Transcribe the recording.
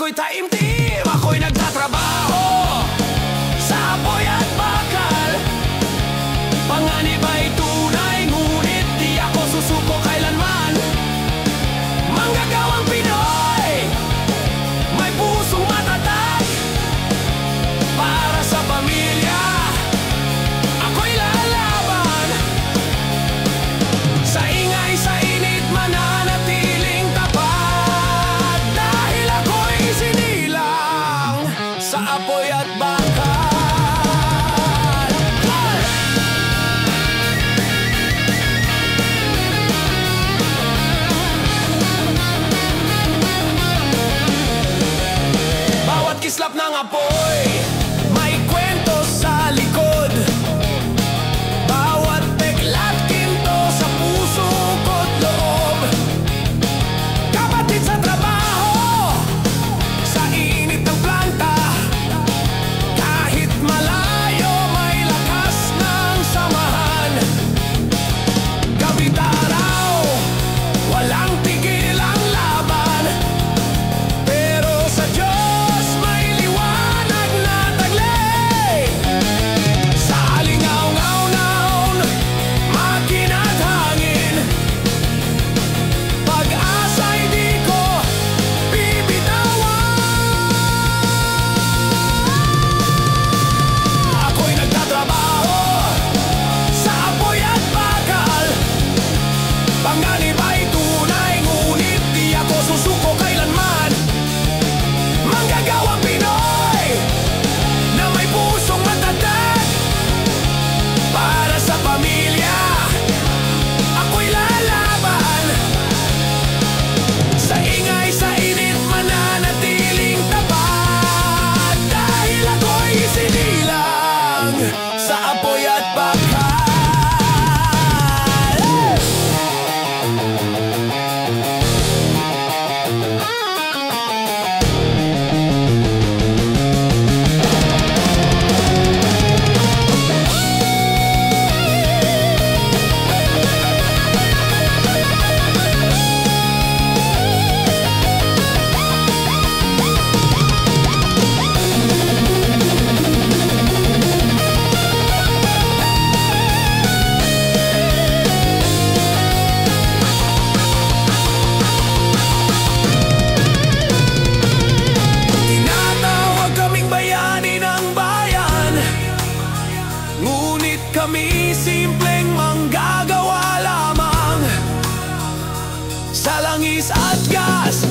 ako'y taimtim, ako'y nagtatrabaho sa apoy at bakal. Panganib ay tunay, ngunit di ako susuko kailanman. Manggagawang Pinoy, may pusong matatag para sa pamilya. Ako'y lalaban sa ingay, sa init, mananatiling tapat, dahil ako'y sinilang sa apoy at bakal. Bawat kislap ng apoy may kwento sa likod. Bawat peklat ginto sa puso ko't loob. Kapatid sa trabaho, sa init ng planta, kahit malayo may lakas ng samahan. Gabi't araw, walang tigil ang laban, pero sa Diyos may liwanag na taglay. Sa alingaw-ngaw-naon, makina't hangin, pag-asa'y di ko bibitawan. Ako'y nagtatrabaho sa apoy at bakal. Panganib ay tunay, ngunit di ako susuko kailanman. Manggagawang Pinoy na may pusong matatag para sa pamilya. Ako'y lalaban sa ingay, sa init, mananatiling tapat, dahil ako'y sinilang sa apoy at bakal. Tinatawag kaming bayani ng bayan, ngunit kami simpleng manggagawa lamang sa langis at gas.